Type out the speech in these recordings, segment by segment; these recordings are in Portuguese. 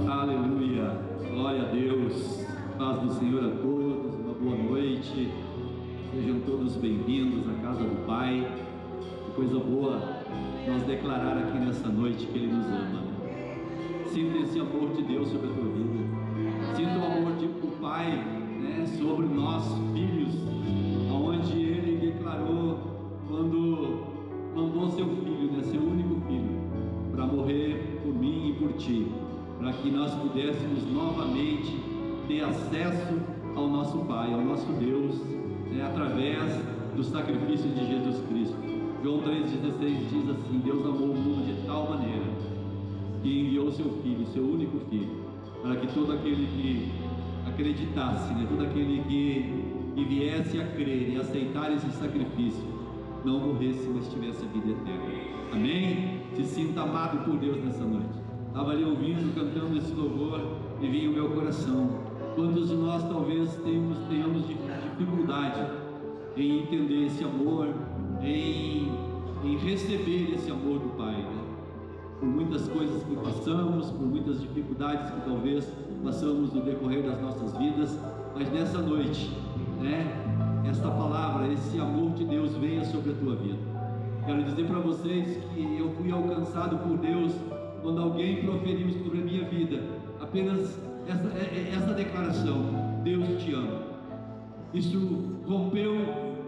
Aleluia, glória a Deus, paz do Senhor a todos, uma boa noite, sejam todos bem-vindos à casa do Pai. Que coisa boa nós declarar aqui nessa noite que Ele nos ama. Sinta esse amor de Deus sobre a tua vida, sinta o amor do Pai, né, sobre nós filhos, aonde Ele declarou quando mandou seu filho, né, seu único filho, para morrer por mim e por ti, para que nós pudéssemos novamente ter acesso ao nosso Pai, ao nosso Deus, né, através do sacrifício de Jesus Cristo. João 3,16 diz assim: Deus amou o mundo de tal maneira que enviou seu Filho, seu único Filho, para que todo aquele que acreditasse, né, todo aquele que viesse a crer e aceitar esse sacrifício, não morresse, mas tivesse a vida eterna. Amém? Se sinta amado por Deus nessa noite. Estava ali ouvindo, cantando esse louvor e vinha o meu coração. Quantos de nós talvez tenhamos dificuldade em entender esse amor, em receber esse amor do Pai, né? Por muitas coisas que passamos, por muitas dificuldades que talvez passamos no decorrer das nossas vidas, mas nessa noite, né, esta palavra, esse amor de Deus venha sobre a tua vida. Quero dizer para vocês que eu fui alcançado por Deus quando alguém proferiu sobre a minha vida apenas essa declaração: Deus te ama. Isso rompeu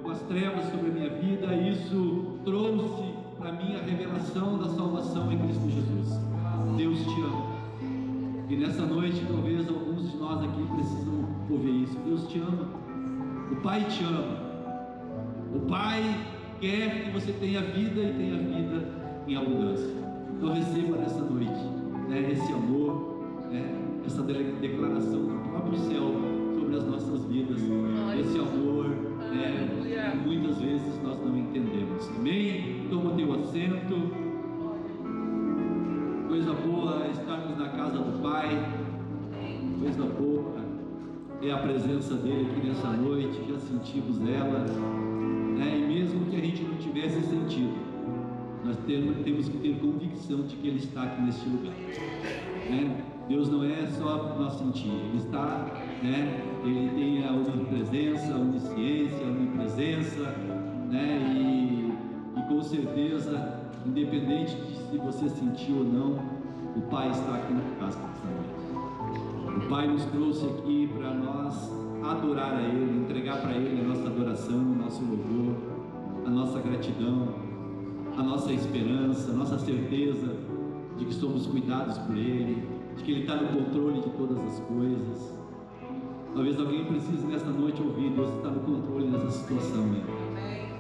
com as trevas sobre a minha vida, isso trouxe para mim a revelação da salvação em Cristo Jesus. Deus te ama. E nessa noite talvez alguns de nós aqui precisam ouvir isso. Deus te ama. O Pai te ama. O Pai quer que você tenha vida e tenha vida em abundância. Então receba nessa noite, né, esse amor, né, essa declaração do próprio céu sobre as nossas vidas. Esse amor, né, que muitas vezes nós não entendemos. Amém? Toma teu assento. Coisa boa é estarmos na casa do Pai. Coisa boa é a presença dele aqui nessa noite. Já sentimos ela, né? E mesmo que a gente não tivesse sentido, nós temos que ter convicção de que Ele está aqui neste lugar, né? Deus não é só nós sentir, Ele está, né? Ele tem a onipresença, a onisciência, a onipresença, né? E com certeza, independente de se você sentiu ou não, o Pai está aqui na casa dessa noite. O Pai nos trouxe aqui para nós adorar a Ele, entregar para Ele a nossa adoração, o nosso louvor, a nossa gratidão, a nossa esperança, a nossa certeza de que somos cuidados por Ele, de que Ele está no controle de todas as coisas. Talvez alguém precise nesta noite ouvir: Deus está no controle dessa situação, né?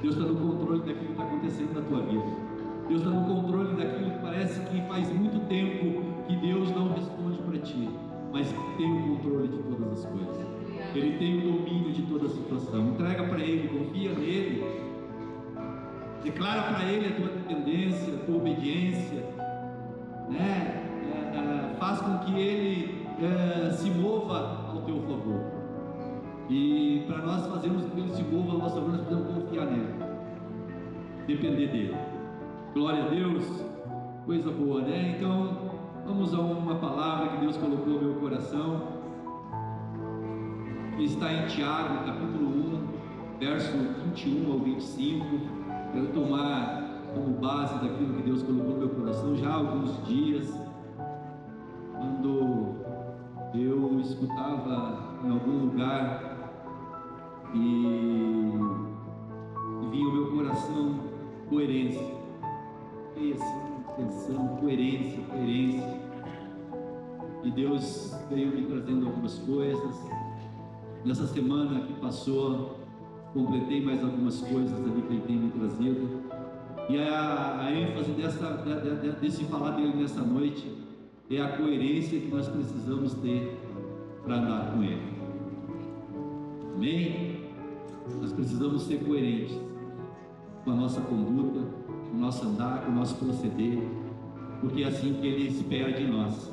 Deus está no controle daquilo que está acontecendo na tua vida. Deus está no controle daquilo que parece que faz muito tempo que Deus não responde para ti, mas Ele tem o controle de todas as coisas. Ele tem o domínio de toda a situação. Entrega para Ele, confia nele. Declara para Ele a tua dependência, a tua obediência, né? Faz com que Ele se mova ao teu favor. E para nós fazermos com que Ele se mova ao nosso favor, nós precisamos confiar nele, depender dele. Glória a Deus, coisa boa, né? Então vamos a uma palavra que Deus colocou no meu coração, que está em Tiago, capítulo 1, verso 21 ao 25. Quero tomar como base daquilo que Deus colocou no meu coração já há alguns dias, quando eu escutava em algum lugar e vinha ao meu coração coerência. E assim, pensando, coerência. E Deus veio me trazendo algumas coisas. Nessa semana que passou, completei mais algumas coisas ali que Ele tem me trazido. E a ênfase desse falar dele nessa noite é a coerência que nós precisamos ter para andar com Ele. Amém? Nós precisamos ser coerentes com a nossa conduta, com o nosso andar, com o nosso proceder, porque é assim que Ele espera de nós,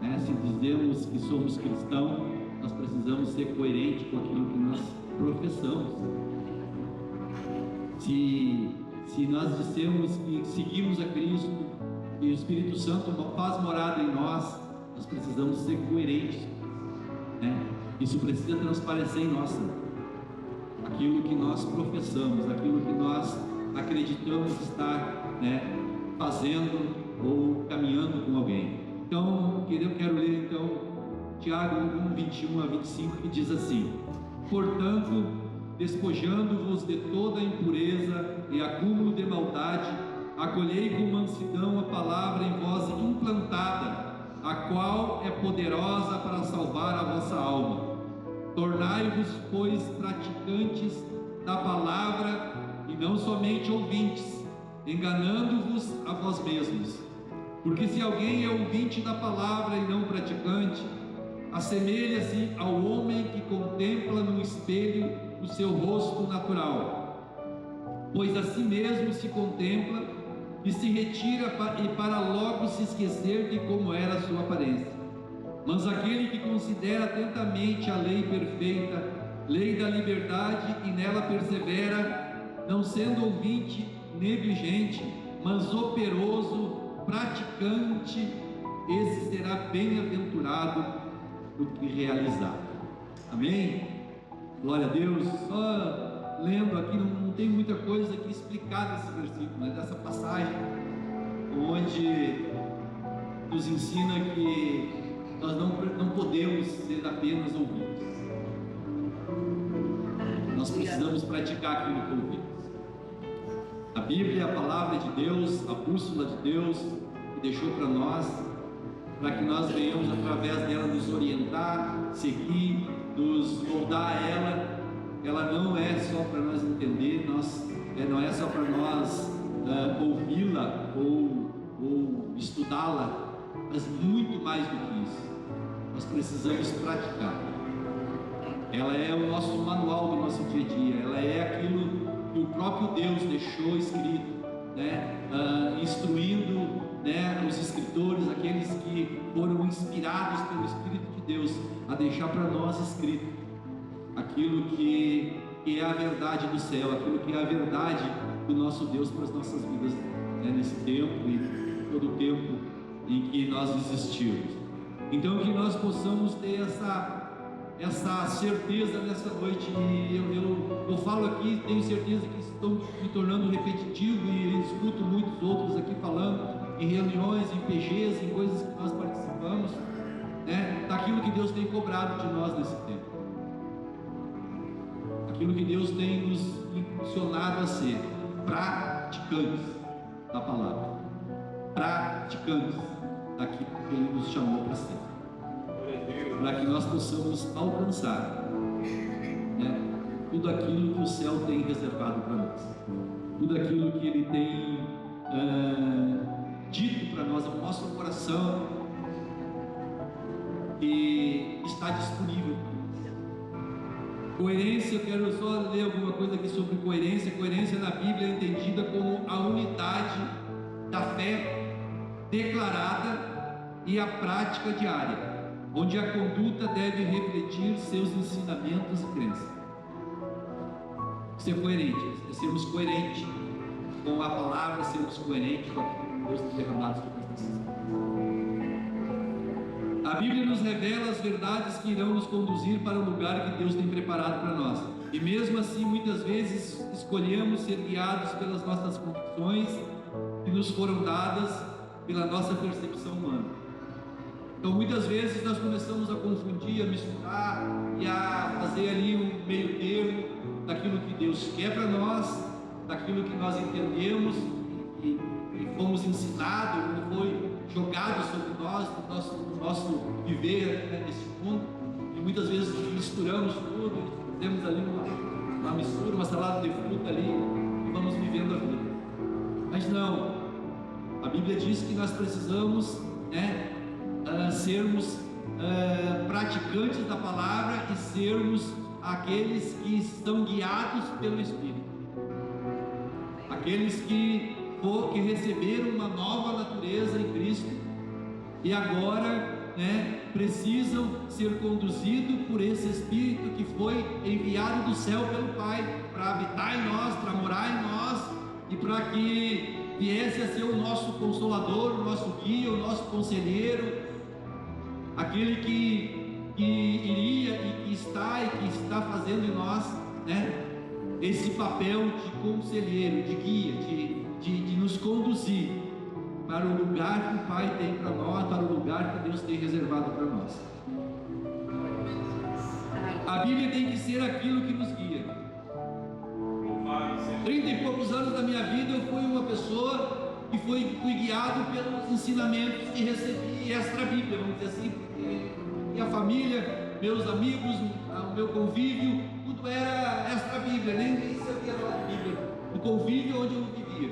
né? Se dizemos que somos cristãos, nós precisamos ser coerentes com aquilo que nós professamos. Se nós dissemos que seguimos a Cristo e o Espírito Santo faz morada em nós, nós precisamos ser coerentes, né? Isso precisa transparecer em nós, aquilo que nós professamos, aquilo que nós acreditamos estar, né, fazendo ou caminhando com alguém. Então, eu quero ler então Tiago 1, 21 a 25, que diz assim: portanto, despojando-vos de toda impureza e acúmulo de maldade, acolhei com mansidão a palavra em vós implantada, a qual é poderosa para salvar a vossa alma. Tornai-vos, pois, praticantes da palavra e não somente ouvintes, enganando-vos a vós mesmos. Porque se alguém é ouvinte da palavra e não praticante, assemelha-se ao homem que contempla no espelho o seu rosto natural, pois a si mesmo se contempla e se retira e para logo se esquecer de como era a sua aparência. Mas aquele que considera atentamente a lei perfeita, lei da liberdade, e nela persevera, não sendo ouvinte negligente, mas operoso, praticante, esse será bem-aventurado no que realizar. Amém? Glória a Deus. Só lendo aqui, não tem muita coisa aqui explicada nesse versículo, né? Dessa passagem, onde nos ensina que nós não podemos ser apenas ouvintes. Nós precisamos praticar aquilo que ouvimos. A Bíblia é a palavra de Deus, a bússola de Deus, que deixou para nós, para que nós venhamos através dela nos orientar, seguir, nos moldar a ela. Ela não é só para nós entender, não é só para nós ouvi-la ou estudá-la, mas muito mais do que isso, nós precisamos praticar. Ela é o nosso manual do nosso dia a dia, ela é aquilo que o próprio Deus deixou escrito, né? Instruindo, né, os escritores, aqueles que foram inspirados pelo Espírito de Deus, a deixar para nós escrito aquilo que é a verdade do céu, aquilo que é a verdade do nosso Deus para as nossas vidas, né, nesse tempo e todo o tempo em que nós existimos. Então, que nós possamos ter essa certeza nessa noite. E eu falo aqui, tenho certeza que estou me tornando repetitivo, e escuto muitos outros aqui falando em reuniões, em PGs, em coisas que nós participamos, né, daquilo que Deus tem cobrado de nós nesse tempo, aquilo que Deus tem nos impulsionado a ser praticantes da palavra, praticantes daquilo que Ele nos chamou para ser, para que nós possamos alcançar, né, tudo aquilo que o céu tem reservado para nós, tudo aquilo que Ele tem dito para nós, o nosso coração, e está disponível. Coerência, eu quero só ler alguma coisa aqui sobre coerência. Coerência na Bíblia é entendida como a unidade da fé declarada e a prática diária, onde a conduta deve refletir seus ensinamentos e crenças. Ser coerente, é sermos coerentes com a palavra, sermos coerentes com aquilo que Deus tem derramado sobre nós. A Bíblia nos revela as verdades que irão nos conduzir para o lugar que Deus tem preparado para nós. E mesmo assim, muitas vezes escolhemos ser guiados pelas nossas convicções que nos foram dadas pela nossa percepção humana. Então, muitas vezes nós começamos a confundir, a misturar e a fazer ali um meio termo daquilo que Deus quer para nós, daquilo que nós entendemos e fomos ensinados, ou foi jogado sobre nós, no nosso viver, né, nesse mundo. E muitas vezes misturamos tudo, temos ali uma mistura, uma salada de fruta ali, e vamos vivendo a vida. Mas não, a Bíblia diz que nós precisamos, né, sermos praticantes da palavra e sermos aqueles que estão guiados pelo Espírito, aqueles que receberam uma nova natureza em Cristo e agora, né, precisam ser conduzidos por esse Espírito que foi enviado do céu pelo Pai para habitar em nós, para morar em nós, e para que viesse a ser o nosso consolador, o nosso guia, o nosso conselheiro, aquele que iria e que está fazendo em nós, né, esse papel de conselheiro, de guia, de nos conduzir para o lugar que o Pai tem para nós, para o lugar que Deus tem reservado para nós. A Bíblia tem que ser aquilo que nos guia. 30 e poucos anos da minha vida eu fui uma pessoa que fui guiado pelos ensinamentos que recebi extra Bíblia, vamos dizer assim. Minha família, meus amigos, o meu convívio, tudo era extra Bíblia, nem sabia falar de Bíblia, o convívio onde eu vivia.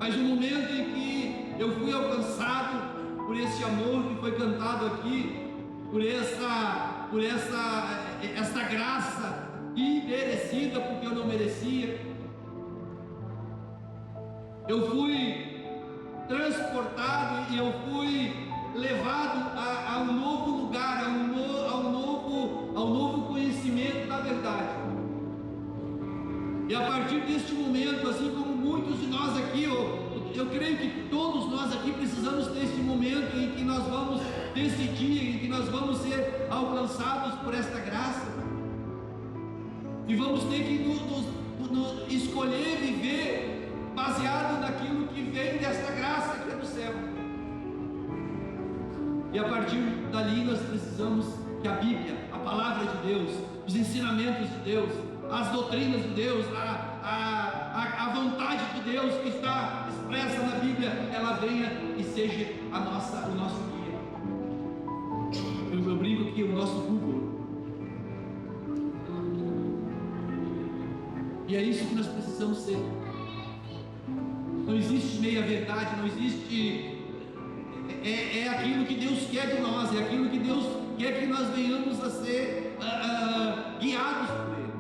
Mas o momento em que eu fui alcançado por esse amor que foi cantado aqui, por esta graça imerecida, porque eu não merecia, eu fui transportado e eu fui levado a um novo lugar, ao novo conhecimento da verdade. E a partir deste momento, assim como muitos de nós aqui, eu creio que todos nós aqui precisamos desse momento em que nós vamos decidir, em que nós vamos ser alcançados por esta graça, e vamos ter que nos escolher viver baseado naquilo que vem desta graça que é do céu. E a partir dali nós precisamos que a Bíblia, a palavra de Deus, os ensinamentos de Deus, as doutrinas de Deus, a vontade de Deus que está expressa na Bíblia, ela venha e seja o nosso guia. Eu brinco aqui, o nosso Google. E é isso que nós precisamos ser. Não existe meia verdade, não existe. É aquilo que Deus quer de nós, é aquilo que Deus quer que nós venhamos a ser guiados por Ele.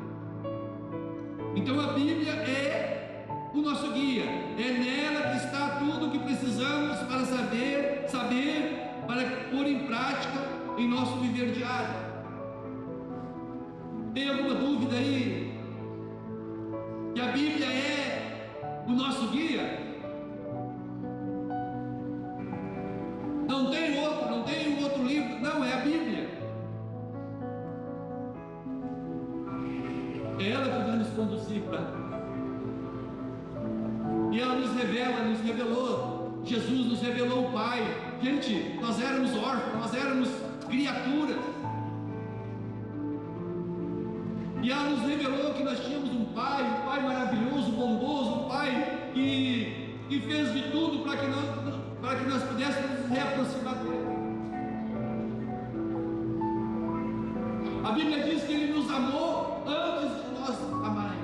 Então a Bíblia é o nosso guia, é nela que está tudo o que precisamos para saber, para pôr em prática em nosso viver diário. Tem alguma dúvida aí? Que a Bíblia é o nosso guia? Não tem um outro livro, não, é a Bíblia. É ela que vai nos conduzir e ela nos revelou, Jesus nos revelou o Pai. Gente, nós éramos órfãos, nós éramos criaturas, e ela nos revelou que nós tínhamos um Pai maravilhoso, bondoso, um Pai que fez de tudo para que nós pudéssemos nos reaproximar dele. A Bíblia diz que Ele nos amou antes de nós amarmos.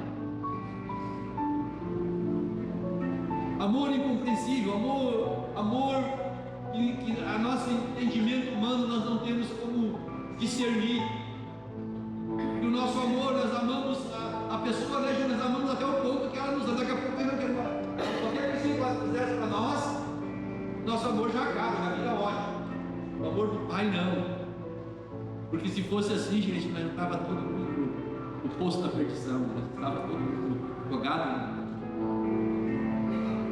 Amor incompreensível, amor que a nosso entendimento humano nós não temos como discernir. E o nosso amor, nós amamos a pessoa, né, nós amamos até o ponto que ela nos ama. Daqui a pouco ela quer embora. Qualquer coisa que ela fizesse para nós, nosso amor já acaba, já vira ódio. O amor do Pai não. Porque se fosse assim, gente, nós já estava todo mundo no poço da perdição, nós estava todo mundo jogado.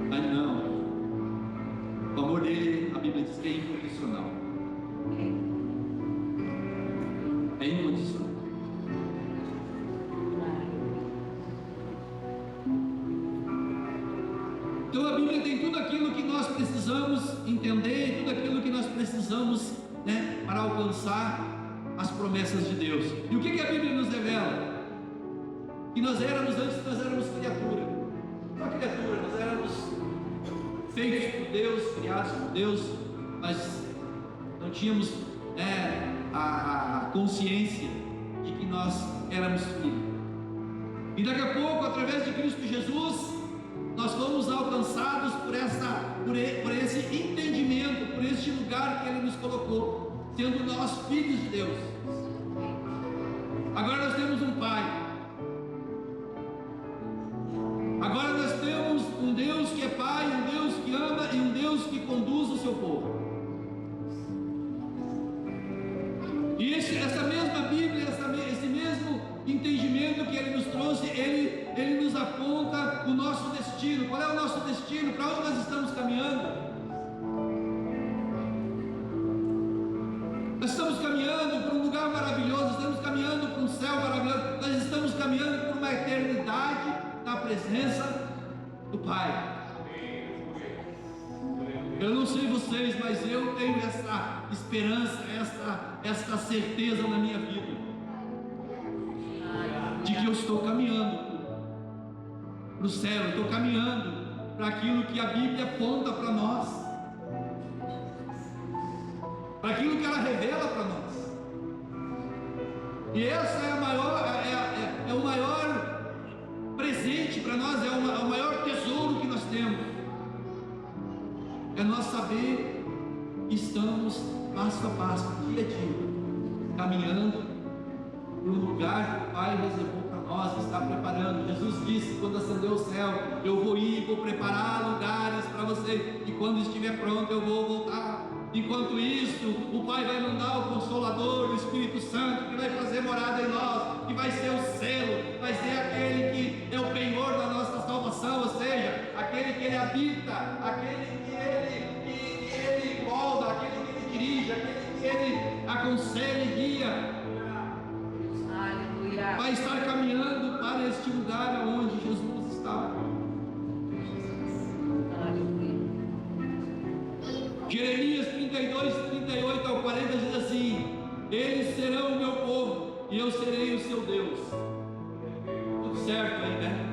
Mas não. O amor dele, a Bíblia diz que é incondicional. É incondicional. Então a Bíblia tem tudo aquilo que nós precisamos entender, tudo aquilo que nós precisamos, né, para alcançar as promessas de Deus. E o que a Bíblia nos revela? Que nós éramos criatura. Só criatura, nós éramos feitos por Deus, criados por Deus, mas não tínhamos a consciência de que nós éramos filhos. E daqui a pouco, através de Cristo Jesus, nós fomos alcançados por esse entendimento, por este lugar que Ele nos colocou, sendo nós filhos de Deus. Agora nós temos um Pai. Agora nós temos um Deus que é Pai, um Deus que ama e um Deus que conduz o seu povo. E essa mesma Bíblia, esse mesmo entendimento que Ele nos trouxe, Ele nos aponta o nosso destino. Qual é o nosso destino? Para onde nós estamos caminhando? Nós estamos caminhando para um lugar maravilhoso, estamos caminhando para um céu maravilhoso, nós estamos caminhando para uma eternidade na presença do Pai. Eu não sei vocês, mas eu tenho essa esperança, essa certeza na minha vida, de que eu estou caminhando para o céu, eu estou caminhando para aquilo que a Bíblia aponta para nós, para aquilo que ela revela para nós. E essa é a maior, é o maior presente para nós, é o maior tesouro que nós temos. É nós saber que estamos passo a passo, dia a dia, caminhando para o lugar que o Pai reservou para nós, está preparando. Jesus disse, quando ascendeu ao céu: eu vou ir e vou preparar lugares para você, e quando estiver pronto eu vou voltar. Enquanto isso, o Pai vai mandar o Consolador, o Espírito Santo, que vai fazer morada em nós, que vai ser o selo, vai ser aquele que é o penhor da nossa salvação, ou seja, aquele que Ele habita, aquele que Ele molda, aquele que Ele dirige, aquele que Ele aconselha e guia. Aleluia. Vai estar caminhando para este lugar onde Jesus está. Jeremias 32, 38 ao 40 diz assim: eles serão o meu povo e eu serei o seu Deus. Tudo certo aí, né?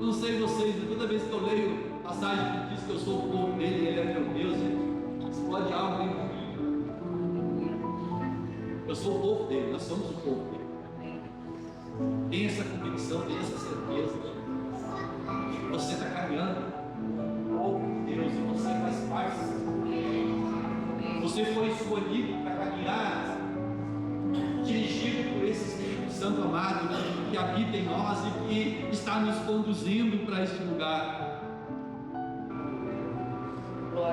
Não sei vocês, mas toda vez que eu leio passagem que diz que eu sou o povo dele, ele é meu Deus, explode algo em mim. Eu sou o povo dele, nós somos o povo dele. Tem essa convicção, tem essa certeza. Você está caminhando com o povo de Deus e você faz parte. Você foi escolhido para caminhar, dirigido por esse Espírito Santo amado que habita em nós e que está nos conduzindo para este lugar.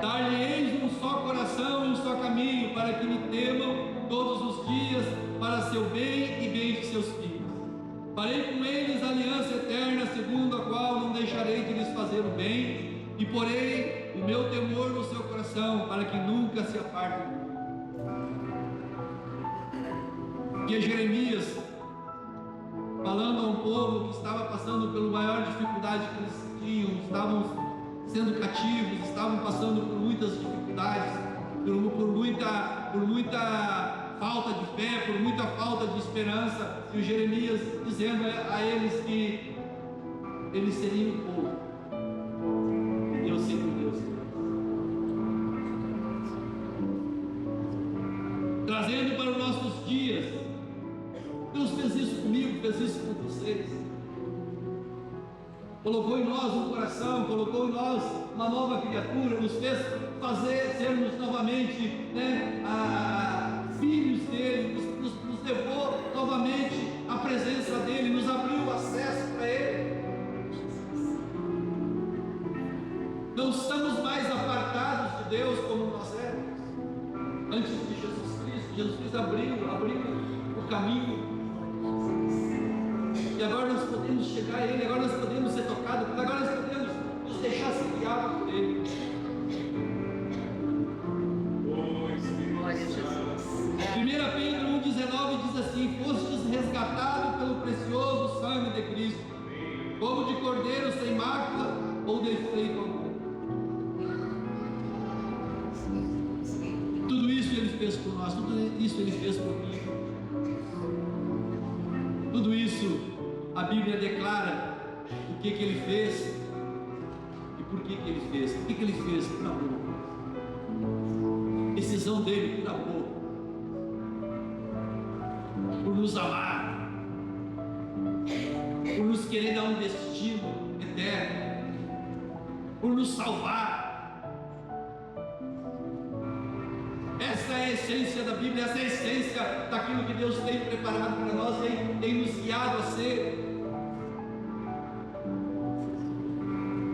Dar-lhe-eis um só coração e um só caminho, para que me temam todos os dias, para seu bem e bem de seus filhos. Farei com eles aliança eterna, segundo a qual não deixarei de lhes fazer o bem, e porei o meu temor no seu coração, para que nunca se apartem de mim. Que Jeremias, falando a um povo que estava passando pela maior dificuldade que eles tinham, estavam sendo cativos, estavam passando por muitas dificuldades, por muita falta de fé, por muita falta de esperança, e o Jeremias dizendo a eles que eles seriam o povo. Deus sempre Deus. Trazendo para os nossos dias, Deus fez isso comigo, fez isso com vocês. Colocou em nós um coração, colocou em nós uma nova criatura, nos fez sermos novamente, filhos dele, nos levou novamente à presença dele, nos abriu o acesso para ele. Não estamos mais apartados de Deus como nós éramos antes de Jesus Cristo. Jesus Cristo abriu o caminho, e agora nós podemos chegar a Ele, agora nós podemos ser tocados, agora nós podemos nos deixar ser guiados por Ele. Glória a Jesus. 1 Pedro 1,19 diz assim: fostes resgatados pelo precioso sangue de Cristo, como de cordeiro sem mácula ou defeito algum. Tudo isso Ele fez por nós, tudo isso Ele fez por mim. Tudo isso a Bíblia declara o que Ele fez e por que Ele fez. Por que Ele fez? Por amor. Decisão dele por amor, por nos amar, por nos querer dar um destino eterno, por nos salvar. Essa é a essência da Bíblia, essa é a essência daquilo que Deus tem preparado para nós, tem nos guiado a ser.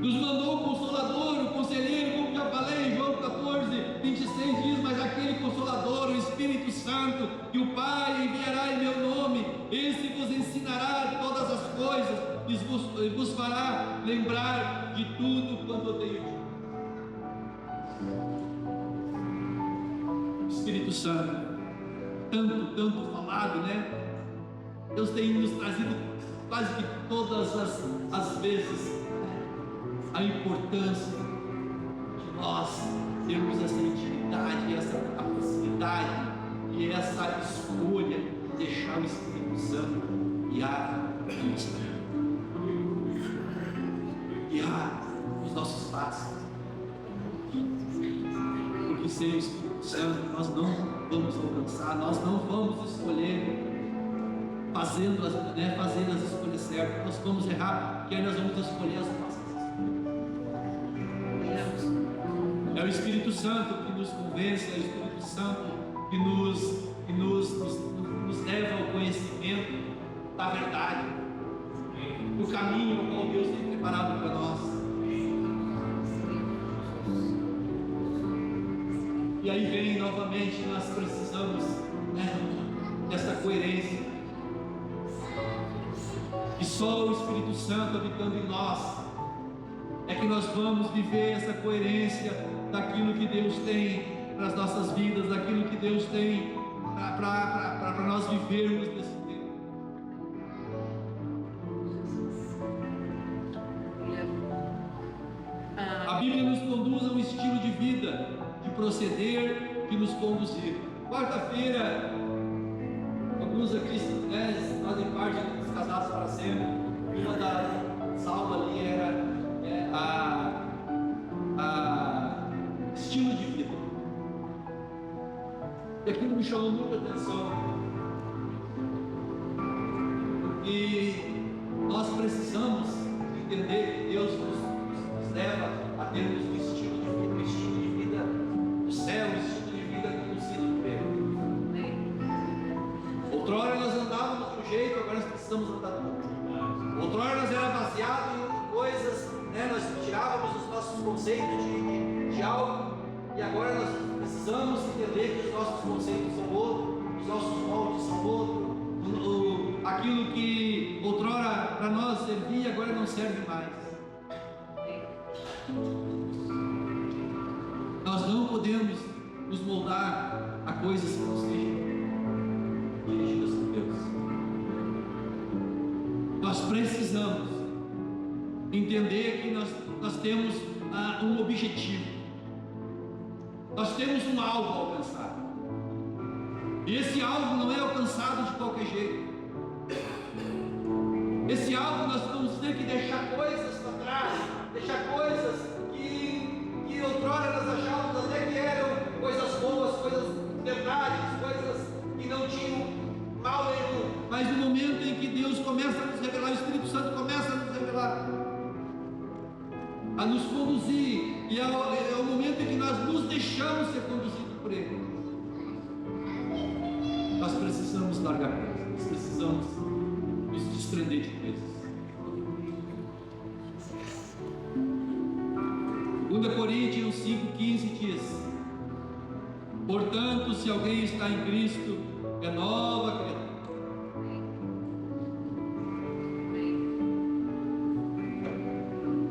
Nos mandou o Consolador, o Conselheiro, como já falei, João 14, 26 diz: mas aquele Consolador, o Espírito Santo, que o Pai enviará em meu nome, esse vos ensinará todas as coisas e vos fará lembrar de tudo quanto eu tenho dito. Espírito Santo, tanto falado, né? Deus tem nos trazido quase que todas as vezes a importância de nós termos essa intimidade, essa capacidade e essa escolha de deixar o Espírito Santo guiar os nossos passos. Porque sem o Espírito Santo nós não vamos alcançar, nós não vamos escolher fazendo as escolhas certas. Nós vamos errar, porque aí nós vamos escolher as nossas escolhas. É o Espírito Santo que nos convence, é o Espírito Santo que nos leva ao conhecimento da verdade, do caminho ao qual Deus tem preparado para nós. E aí vem novamente, nós precisamos dessa coerência. E só o Espírito Santo habitando em nós é que nós vamos viver essa coerência daquilo que Deus tem para as nossas vidas, daquilo que Deus tem para nós vivermos nesse tempo. A Bíblia nos conduz a um estilo de vida, de proceder, de nos conduzir. Quarta-feira, alguns aqui fazem parte dos Casados para Sempre. Uma das aulas ali era estilo de vida. E aquilo me chamou muita atenção, porque nós precisamos entender que Deus nos leva a termos um estilo de vida do céu, um estilo de vida conduzido por Ele. Outrora nós andávamos de um jeito, agora nós precisamos andar do outro. Outrora nós éramos baseados em coisas, nós tirávamos os nossos conceitos de algo, e agora nós precisamos entender que os nossos conceitos são outros, os nossos moldes são outros, aquilo que outrora para nós servia, agora não serve mais. Nós não podemos nos moldar a coisas que não sejam dirigidas por Deus. Nós precisamos entender que nós temos um objetivo, nós temos um alvo a alcançar, e esse alvo não é alcançado de qualquer jeito. Esse alvo nós vamos ter que deixar coisas para trás, deixar coisas que outrora nós achávamos até que eram coisas boas, coisas verdades, coisas que não tinham mal nenhum, mas no momento em que Deus começa a nos revelar, o Espírito Santo começa a nos revelar, a nos conduzir, e é o momento em que nós nos deixamos ser conduzidos por Ele. Nós precisamos largar coisas, nós precisamos nos desprender de coisas. 2 Coríntios 5,15 diz: portanto, se alguém está em Cristo, é nova criatura.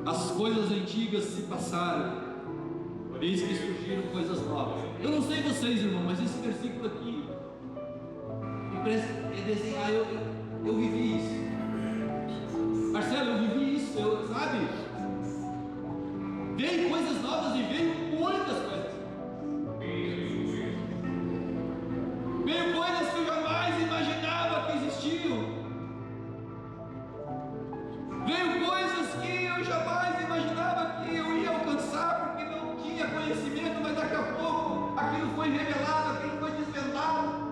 As coisas antigas se passaram, eis que surgiram coisas novas. Eu não sei vocês, irmão, mas esse versículo aqui me parece desenhar. Eu vivi isso. Marcelo, eu vivi isso, sabe? Veio coisas novas e veio muitas coisas. Veio coisas que eu jamais imaginava que existiam. Veio coisas que eu jamais imaginava que eu ia alcançar, porque não tinha conhecimento, mas daqui a pouco aquilo foi revelado, aquilo foi desvendado.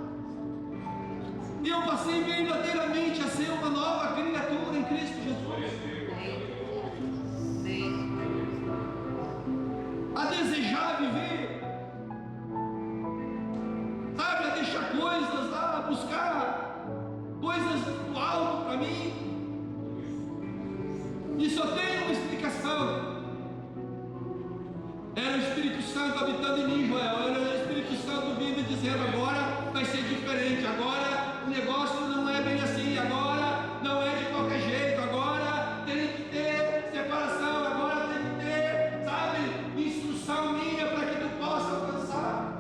E eu passei verdadeiramente a ser uma nova criatura em Cristo Jesus. A desejar viver, sabe, a deixar coisas, a buscar coisas do alto para mim. E só tem uma explicação: era o Espírito Santo habitando em mim, Joel. Era o Espírito Santo vindo e dizendo: agora vai ser diferente, agora o negócio não é bem assim, agora não é de qualquer jeito, agora tem que ter separação, agora tem que ter, sabe, instrução minha para que tu possa alcançar.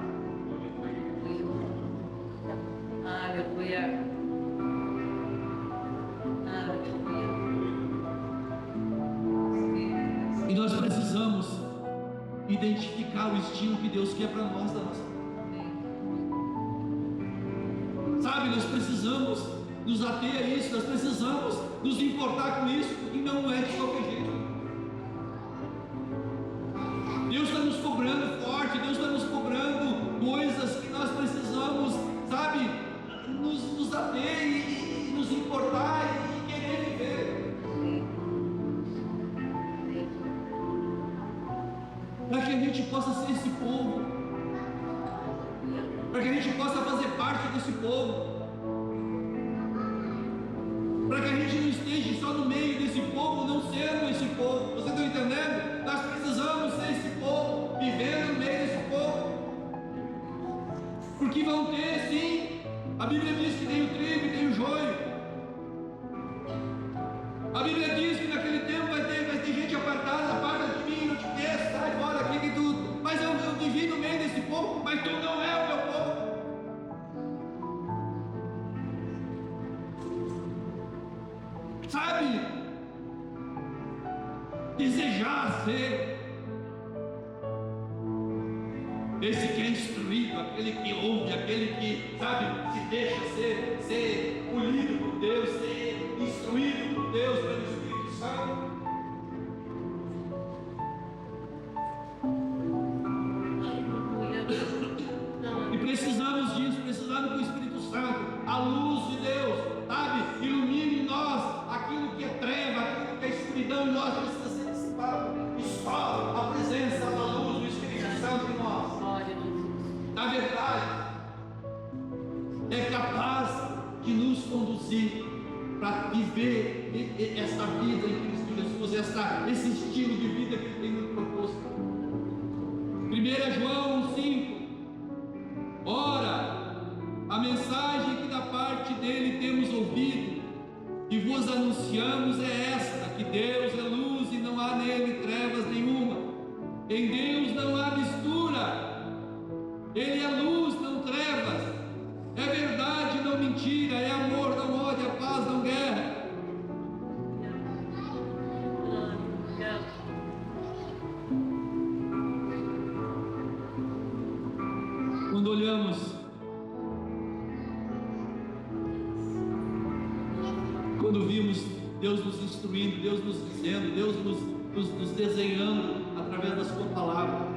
identificar o estilo que Deus quer para nós da nossa vida. Sabe, nós precisamos nos ater a isso, nós precisamos nos importar com isso, porque não é de qualquer jeito. Deus está nos cobrando forte, Deus está nos cobrando coisas que nós precisamos, sabe, nos ater e nos importar e querer viver. Para que a gente possa ser esse povo, para que a gente possa fazer parte desse povo, para que a gente não esteja só no meio desse povo, não sendo esse povo. Vocês estão entendendo? Nós precisamos ser esse povo, vivendo no meio desse povo, porque vão ter, sim, a Bíblia diz que tem o trigo e tem o joio. A Bíblia diz que naquele tempo vai ter gente apartada, aparta de mim, não te conheço, sai fora aqui que tudo. Mas eu vivi no meio desse povo, mas tu não é o meu povo. Sabe? Desejar ser esse que é instruído, aquele que ouve, aquele que, sabe, se deixa ser polido por Deus, ser instruído por Deus pelo Espírito Santo. E precisamos disso, precisamos do Espírito Santo, a luz de Deus, sabe, ilumine em nós aquilo que é treva, aquilo que é escuridão em nós, precisa ser dissipado, e só a presença da luz do Espírito Santo em nós, na verdade, é capaz de nos conduzir para viver essa vida em Cristo Jesus, esse estilo de vida que Ele tem nos proposto. 1 João 5. Ora, a mensagem que da parte dele temos ouvido e vos anunciamos é esta, que Deus é luz e não há nele trevas nenhuma. Em Deus não há mistura, Ele é luz, não trevas, é verdade, não mentira, é amor, não ódio, é paz, não guerra. Quando olhamos quando vimos Deus nos instruindo, Deus nos dizendo, Deus nos desenhando através da sua palavra,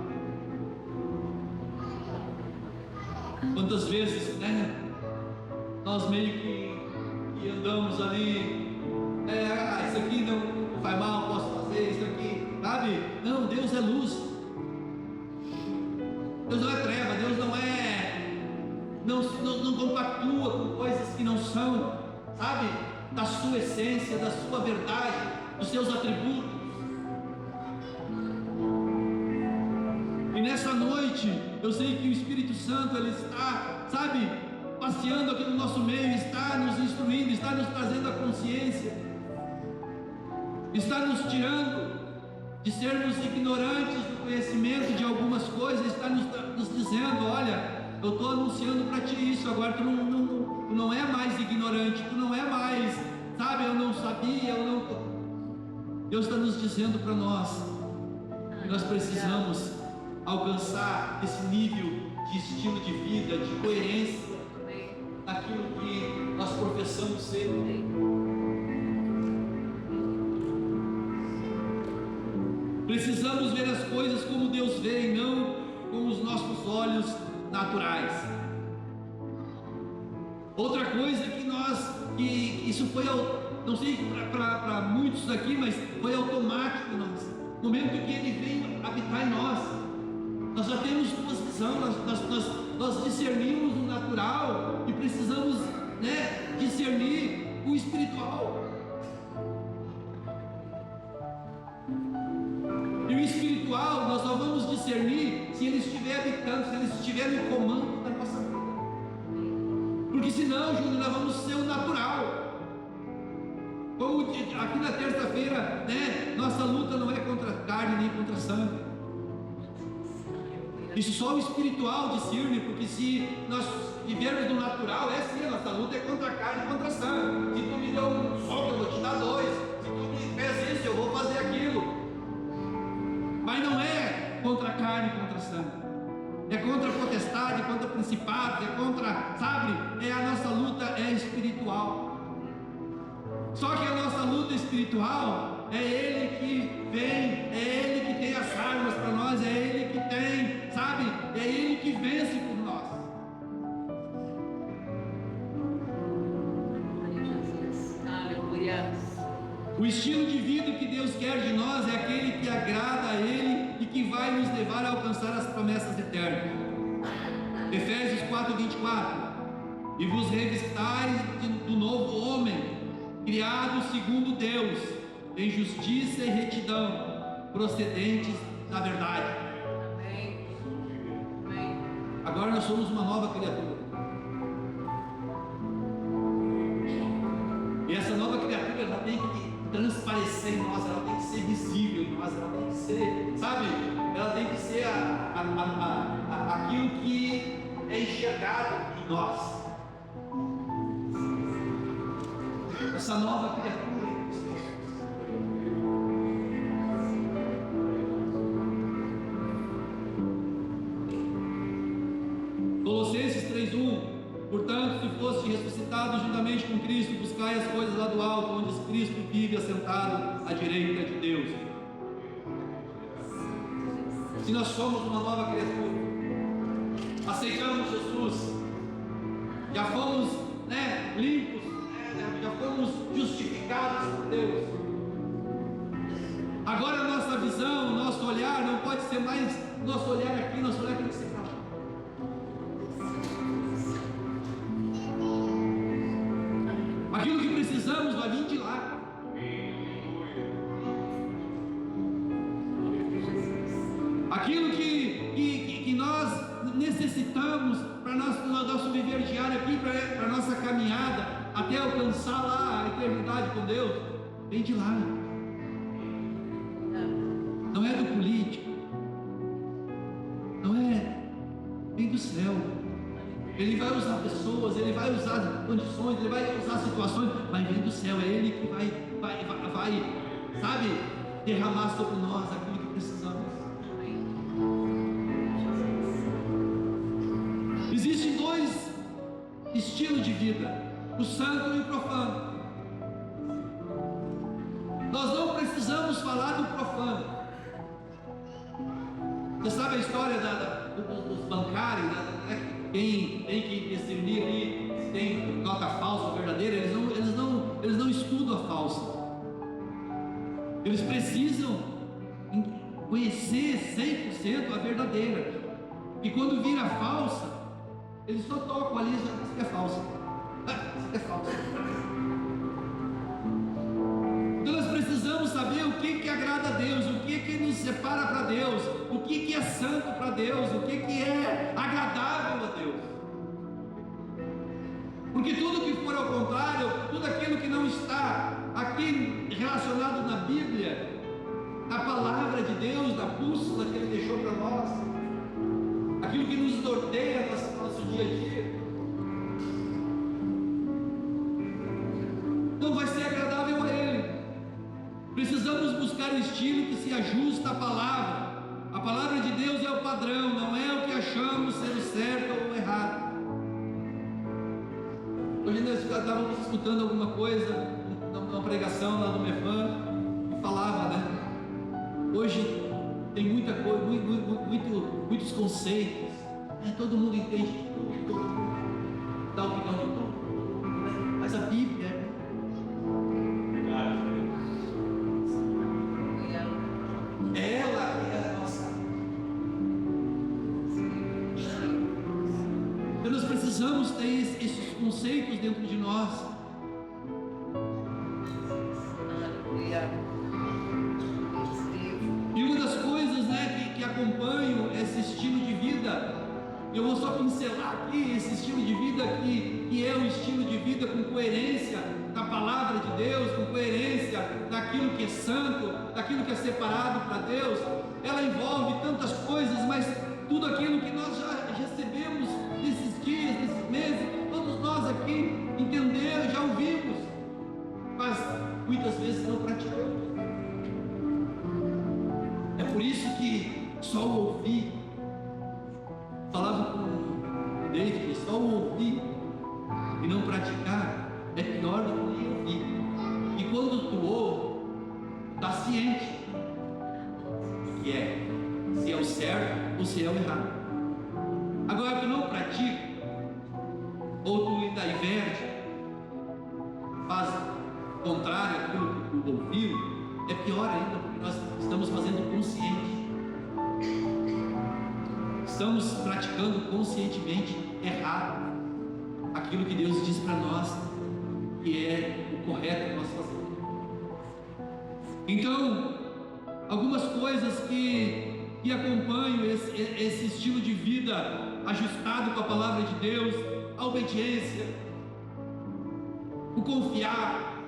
quantas vezes, né, nós meio que andamos ali, isso aqui não faz mal, posso fazer isso aqui, sabe? Não, Deus é luz, Deus não é treva, Deus não compactua com coisas que não são, sabe, da sua essência, da sua verdade, dos seus atributos. E nessa noite, eu sei que o Espírito Santo, Ele está, sabe, passeando aqui no nosso meio, está nos instruindo, está nos trazendo a consciência, está nos tirando de sermos ignorantes do conhecimento de algumas coisas, está nos dizendo: olha, eu estou anunciando para ti isso, agora tu não é mais ignorante, tu não é mais, sabe, eu não sabia, Deus está nos dizendo para nós que nós precisamos alcançar esse nível de estilo de vida, de coerência daquilo que nós professamos ser. Precisamos ver as coisas como Deus vê e não com os nossos olhos naturais. Outra coisa que isso foi, não sei para muitos aqui, mas foi automático em nós. No momento que Ele veio habitar em nós, nós já temos duas visões, nós discernimos o natural e precisamos, né, discernir o espiritual. E o espiritual nós só vamos discernir se Ele estiver habitando, se Ele estiver no comando da nossa vida. Porque senão, Júnior, nós vamos ser o natural. Como aqui na terça-feira, né, nossa luta não é contra a carne nem contra a sangue. Isso só o espiritual discerne, porque se nós vivermos no natural, sim, a nossa luta é contra a carne e contra a sangue. Se tu me deu um soco, eu vou te dar dois. Se tu me fez isso, eu vou fazer aquilo. Mas não é contra a carne e contra a sangue. É contra a potestade, contra principados, é contra, sabe? A nossa luta é espiritual. Só que a nossa luta espiritual é Ele que vem, é Ele que tem as armas para nós, é Ele que tem, sabe? É Ele que vence por nós. Aleluia. O estilo de vida que Deus quer de nós é aquele que agrada a Ele e que vai nos levar a alcançar as promessas eternas. Efésios 4:24. E vos revistais do novo homem, criado segundo Deus, em justiça e retidão, procedentes da verdade. Amém. Amém. Agora nós somos uma nova criatura. E essa nova criatura, ela tem que transparecer em nós, ela tem que ser visível em nós, ela tem que ser, sabe? Ela tem que ser aquilo que é enxergado em nós. Essa nova criatura em Cristo. Colossenses 3:1. Portanto, se foste ressuscitado juntamente com Cristo, buscai as coisas lá do alto, onde Cristo vive assentado à direita de Deus. Se nós somos uma nova criatura, aceitamos Jesus, já fomos limpos, já fomos justificados por Deus. Agora a nossa visão, o nosso olhar não pode ser mais nosso olhar aqui, nosso olhar tem que ser para lá. Aquilo que precisamos vai vir de lá. Aquilo que nós necessitamos para nosso viver diário aqui, para a nossa caminhada, até alcançar lá a eternidade com Deus, vem de lá. Não é do político, não é, vem do céu. Ele vai usar pessoas, Ele vai usar condições, Ele vai usar situações, mas vem do céu, é Ele que vai, sabe, derramar sobre nós aquilo que precisamos. Existem dois estilos de vida, o santo e o profano. Nós não precisamos falar do profano. Você sabe a história dos bancários, quem tem que discernir ali se tem nota falsa ou verdadeira, eles não estudam a falsa. Eles precisam conhecer 100% a verdadeira. E quando vira falsa, eles só tocam ali e dizem: isso é falsa. Isso é falsa. Então nós precisamos saber o que agrada a Deus, o que nos separa para Deus, o que é santo para Deus, o que é agradável a Deus. Porque tudo que for ao contrário, tudo aquilo que não está aqui relacionado na Bíblia, na palavra de Deus, na bússola que Ele deixou para nós, aquilo que nos norteia no nosso dia a dia, não vai ser agradável a Ele. Precisamos buscar um estilo que se ajusta à palavra. A palavra de Deus é o padrão, não é o que achamos ser o certo ou o errado. Hoje nós estávamos escutando alguma coisa, uma pregação lá no Mefan, e falava, hoje tem muita coisa, muitos conceitos, todo mundo entende de tudo, todo mundo dá opinião de tudo, mas a Bíblia ela é a nossa. Então nós precisamos ter esses conceitos dentro de nós. E uma das coisas que acompanham esse estilo de vida, eu vou só pincelar aqui esse estilo de vida que é um estilo de vida com coerência da palavra de Deus, com coerência daquilo que é santo, daquilo que é separado para Deus. Ela envolve tantas coisas, mas tudo aquilo que nós já recebemos nesses dias, nesses meses, todos nós aqui entendemos, já ouvimos, mas muitas vezes não praticamos. É por isso que só o desde que só o ouvir e não praticar é pior do que nem ouvir. E quando tu ouve, está ciente do que é, se é o certo ou se é o errado. Agora tu não pratica, ou tu ainda inverte, faz contrário àquilo que tu ouviu, é pior ainda, porque nós estamos fazendo consciente. Estamos praticando conscientemente errado aquilo que Deus diz para nós que é o correto que nós fazemos. Então, algumas coisas que acompanham esse estilo de vida ajustado com a palavra de Deus: a obediência, o confiar,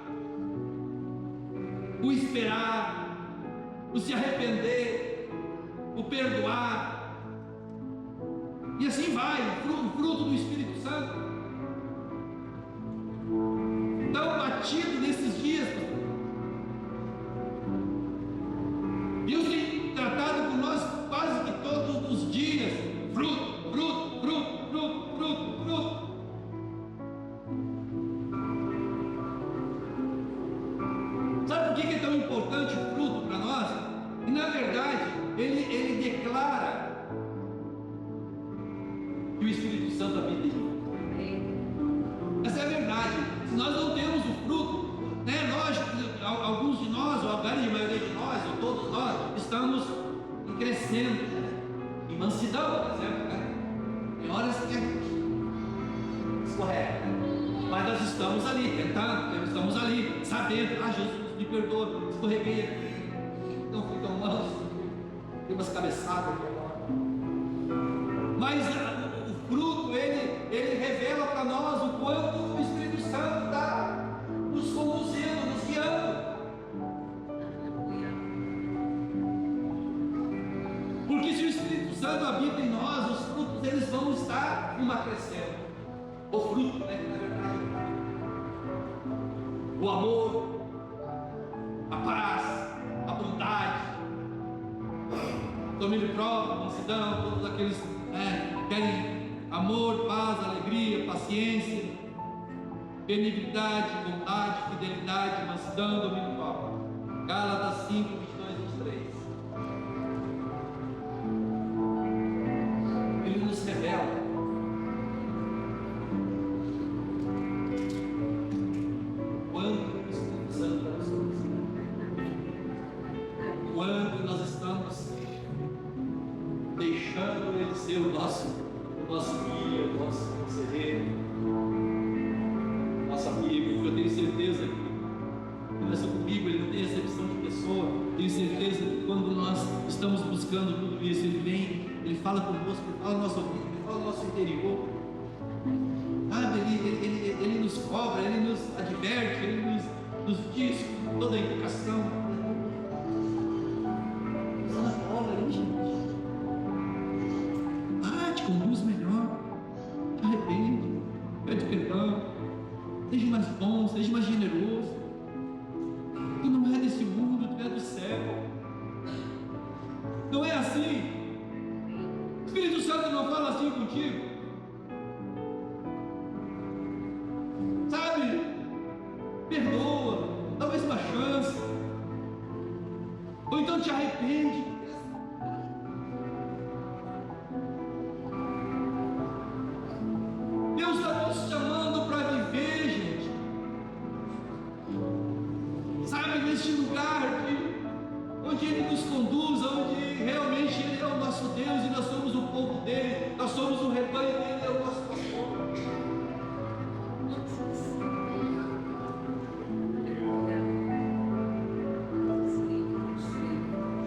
o esperar, o se arrepender, o perdoar, e assim vai, o fruto do Espírito Santo. Tão batido nesses dias, Deus tem tratado com nós quase que todos os dias: fruto, fruto, fruto, fruto, fruto, fruto. Sabe por que é tão importante o fruto para nós? E na verdade, ele declara que o Espírito Santo habita em mim. Essa é a verdade. Se nós não temos o fruto, né, lógico, alguns de nós, ou a grande maioria de nós, ou todos nós, estamos crescendo em mansidão, por exemplo, né? Tem horas que é escorrega, né? Mas nós estamos ali tentando, estamos ali sabendo: ah, Jesus me perdoa, escorreguei aqui, não fui tão manso, dei umas cabeçadas aqui agora. Mas o fruto, ele revela para nós o quanto o Espírito Santo está nos conduzindo, nos guiando. Porque se o Espírito Santo habita em nós, os frutos eles vão estar crescendo. O fruto, né, na verdade, o amor, a paz, a bondade, domínio próprio, mansidão, todos aqueles querem amor, paz, alegria, paciência, benignidade, bondade, fidelidade, mansidão, domínio próprio. Gálatas 5, 22, 23. Ele nos revela quanto o Espírito Santo nos conduziu, quanto nós estamos deixando Ele ser o nosso guia, o nosso conselheiro, nosso amigo. Eu tenho certeza que começa comigo, Ele não tem acepção de pessoa. Tenho certeza que quando nós estamos buscando tudo isso, Ele vem, Ele fala conosco, Ele fala no nosso ouvido, Ele fala no nosso interior. Sabe, ele nos cobra, Ele nos adverte, Ele nos diz toda a indicação. Usa na bola, Ele te conduz melhor, te arrepende, pede perdão, seja mais bom, seja mais generoso. Tu não é desse mundo, tu é do céu. Não é assim. O Espírito Santo não fala assim contigo. Sabe? Perdoa, dá mais uma chance, ou então te arrepende. Deus está nos chamando para viver, gente. Sabe, neste lugar onde Ele nos conduz, onde realmente Ele é o nosso Deus e nós somos o povo dEle, nós somos o rebanho dEle, Ele é o nosso pastor.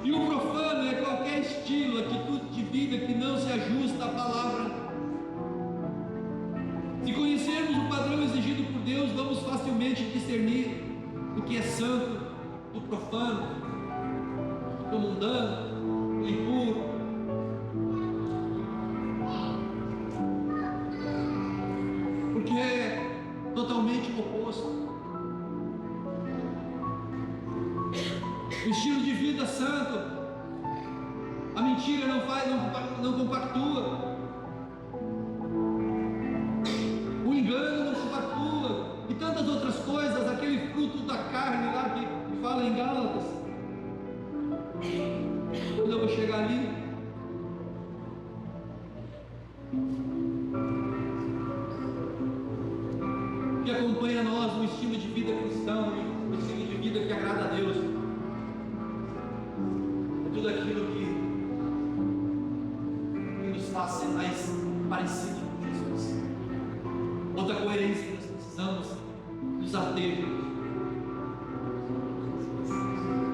E o profano é qualquer estilo, atitude de vida que não se ajusta à palavra. Se conhecermos o padrão exigido por Deus, vamos facilmente discernir o que é santo do profano, do mundano, do impuro. Porque é totalmente o oposto. O estilo de vida santo, a mentira não compactua. em Gálatas. Quando eu vou chegar ali, que acompanha nós um estilo de vida cristão, um estilo de vida que agrada a Deus. É tudo aquilo que nos faz ser mais parecidos com Jesus. Outra coerência que nós precisamos nos ater.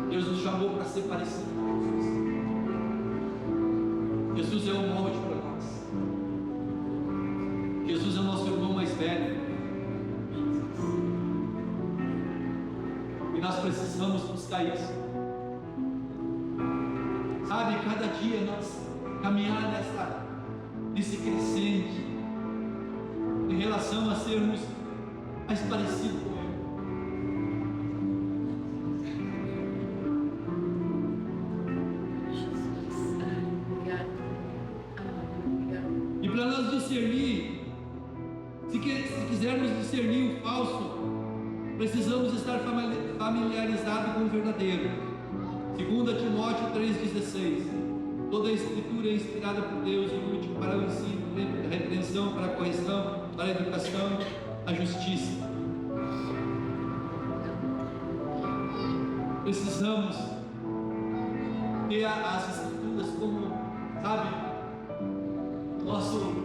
Deus nos chamou para ser parecido com Jesus. Jesus é o molde para nós. Jesus é o nosso irmão mais velho. E nós precisamos buscar isso. Sabe, cada dia nós caminhar nesse crescente em relação a sermos mais parecidos com Ele. E para nós discernir, se quisermos discernir o falso, precisamos estar familiarizados com o verdadeiro. 2 Timóteo 3,16. Toda a Escritura é inspirada por Deus e útil para o ensino, para a repreensão, para a correção, para a educação, a justiça. Precisamos ter as Escrituras como, sabe, nosso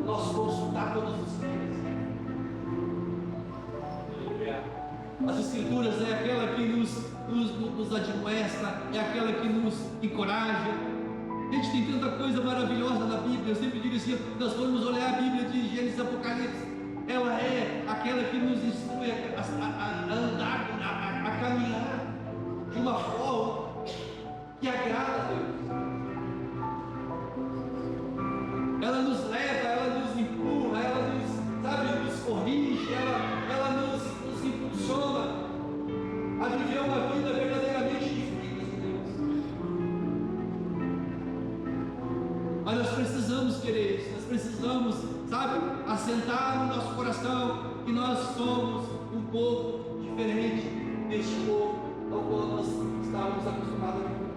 consultar todos os dias. As Escrituras é aquela que nos admoesta, é aquela que nos encoraja. Gente, tem tanta coisa maravilhosa na Bíblia. Eu sempre digo assim, nós vamos olhar a Bíblia de Gênesis e Apocalipse, ela é aquela que nos instrui a andar, a caminhar de uma forma que agrada a Deus. Ela nos leva, ela nos empurra, ela nos, sabe, nos corrige, ela nos impulsiona a viver uma vida verdadeiramente de filhos de Deus. Mas nós precisamos querer isso, nós precisamos, sabe, assentar no nosso coração que nós somos um povo diferente deste povo ao qual nós estávamos acostumados a viver.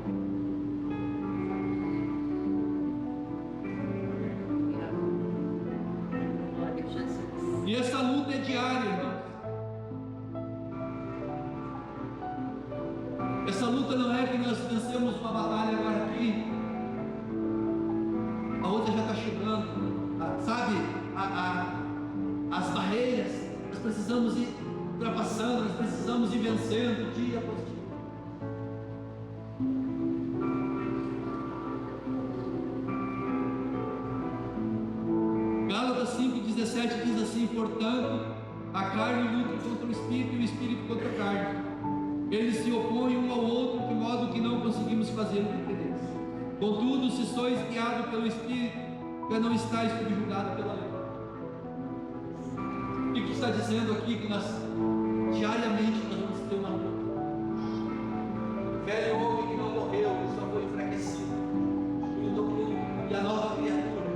E essa luta é diária, irmãos. Essa luta não é que nós vencemos uma batalha agora aqui, a outra já está chegando, sabe? As barreiras, nós precisamos ir ultrapassando, nós precisamos ir vencendo dia após dia. Gálatas 5,17 diz assim: portanto, a carne luta contra o Espírito e o Espírito contra a carne. Eles se opõem um ao outro, de modo que não conseguimos fazer o que queremos. Contudo, se sois guiados pelo Espírito, já não estáis subjugados pela lei. O que está dizendo aqui? Que nós, diariamente, nós vamos ter uma luta. O velho homem que não morreu, ele só foi enfraquecido. E a nova criatura.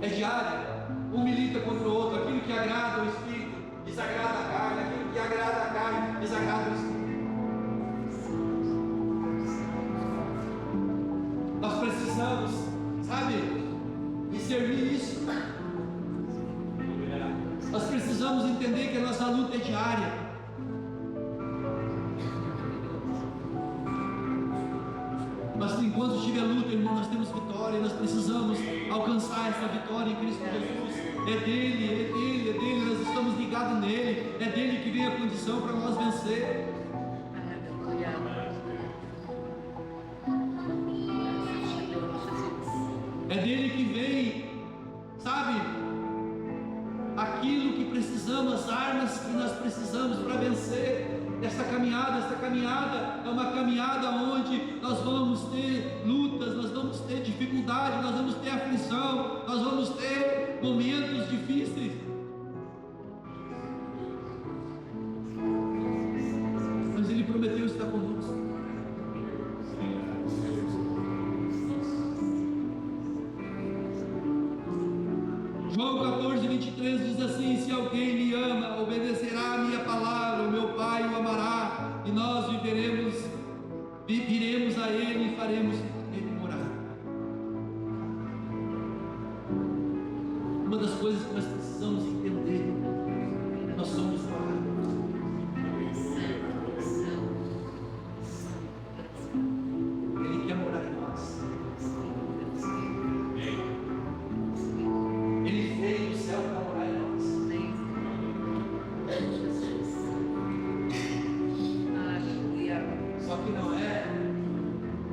É diário. Um milita contra o outro. Aquilo que agrada o Espírito desagrada a carne, aquilo que agrada a carne desagrada o Espírito. Nós precisamos, sabe, discernir isso. Nós precisamos entender que a nossa luta é diária. Mas enquanto estiver luta, irmão, nós temos vitória. Nós precisamos alcançar essa vitória em Cristo Jesus. É dele, nós estamos ligados nele. É dele que vem a condição para nós vencer. É dele que vem, sabe, aquilo que precisamos, as armas que nós precisamos para vencer esta caminhada. Esta caminhada é uma caminhada onde nós vamos ter lutas, nós vamos ter dificuldade, nós vamos ter aflição, nós vamos ter momentos difíceis. Mas Ele prometeu estar conosco. João 14, 23 diz assim: se alguém me ama, obedecerá a minha palavra, o meu Pai o amará, e nós viremos a Ele e faremos Ele morar. Uma das coisas que nós precisamos entender, nós somos guardados. Ele quer morar em nós. Ele veio do céu para morar em nós. Só que não é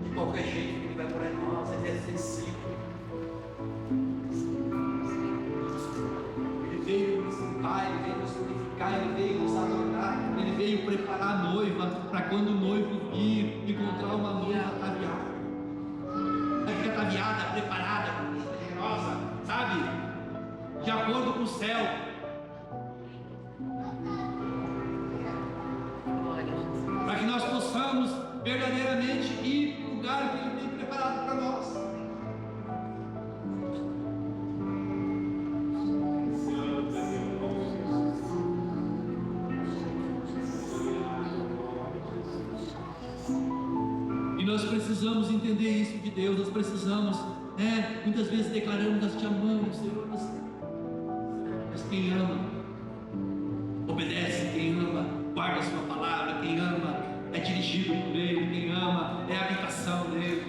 de qualquer jeito que Ele vai morar em nós, Ele é sensível. Ele veio nos limpar, Ele veio nos purificar, Ele veio nos adorar, Ele veio preparar a noiva para quando o noivo vir encontrar uma noiva ataviada. Vai ficar ataviada, preparada, generosa, sabe? De acordo com o céu. Para que nós possamos verdadeiramente ir para o lugar que Ele tem preparado para nós. E nós precisamos entender isso de Deus. Nós precisamos, muitas vezes declaramos: nós te amamos, Senhor. Mas quem ama, obedece. Quem ama, guarda a sua palavra. Quem ama, é dirigido por Ele. Quem ama, é a habitação dEle.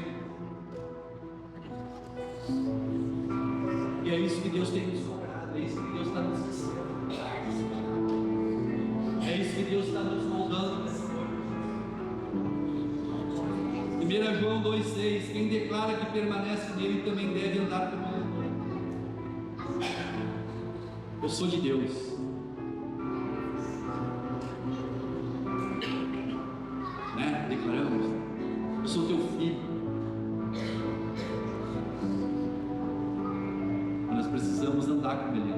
E é isso que Deus tem nos cobrado. É isso que Deus está nos ensinando. É isso que Deus está nos moldando nessa noite. 1 João 2,6: quem declara que permanece nele também deve andar como Ele. Eu sou de Deus. Declaramos: eu sou teu filho. Nós precisamos andar com Ele.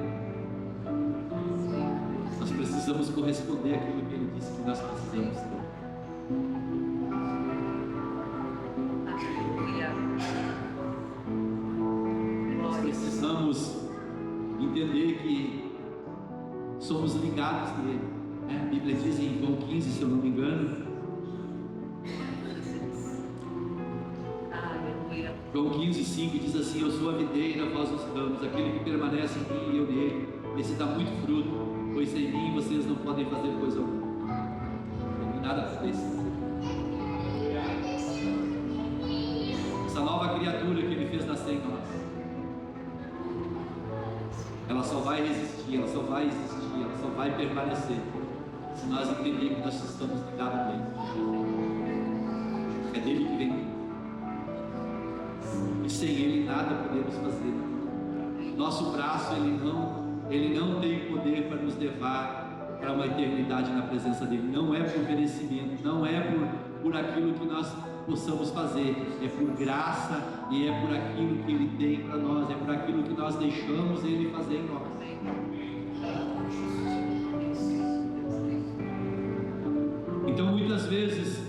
Nós precisamos corresponder àquilo que Ele disse que nós precisamos ter. Nós precisamos entender que somos ligados nele. A Bíblia diz em João 15, se eu não me engano, João 15:5 diz assim: eu sou a videira, vós os ramos, aquele que permanece em mim e eu nele, esse dá muito fruto, pois sem mim vocês não podem fazer coisa alguma. Não tem nada a fazer. Essa nova criatura que Ele fez nascer em nós, ela só vai resistir, ela só vai existir, ela só vai permanecer se nós entendermos que nós estamos ligados nele. É dele que vem. E sem Ele nada podemos fazer. Nosso braço ele não tem poder para nos levar para uma eternidade na presença dEle. Não é por merecimento, não é por aquilo que nós possamos fazer, é por graça e é por aquilo que Ele tem para nós, é por aquilo que nós deixamos Ele fazer em nós. Então muitas vezes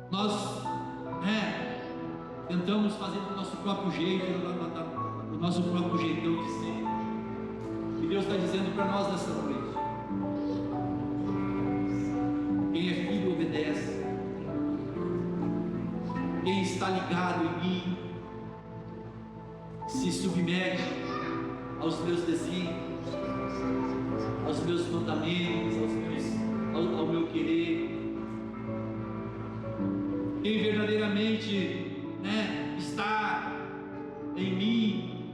nós tentamos fazer do nosso próprio jeito, do nosso próprio jeitão de ser. E Deus está dizendo para nós nessa noite: quem é filho obedece. Quem está ligado em mim se submete aos meus desígnios, aos meus mandamentos, ao meu querer. Quem verdadeiramente está em mim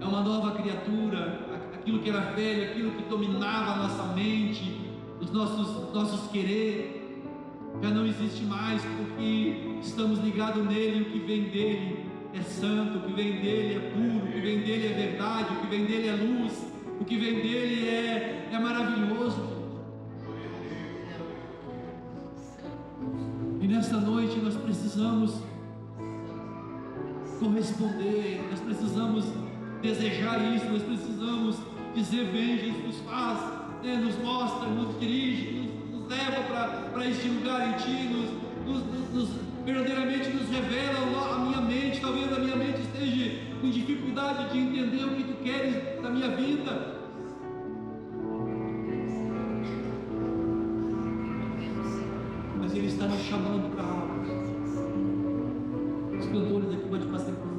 é uma nova criatura. Aquilo que era velho, aquilo que dominava a nossa mente, os nossos querer, já não existe mais, porque estamos ligados nele. E o que vem dele é santo, o que vem dele é puro, o que vem dele é verdade, o que vem dele é luz, o que vem dele é maravilhoso. E nesta noite nós precisamos corresponder, nós precisamos desejar isso, nós precisamos dizer: vem, Jesus, faz, nos mostra, nos dirige, nos leva para este lugar em Ti, verdadeiramente nos revela a minha mente. Talvez a minha mente esteja com dificuldade de entender o que tu queres da minha vida. Mas Ele está nos chamando para algo. Os cantores aqui podem passar por mim.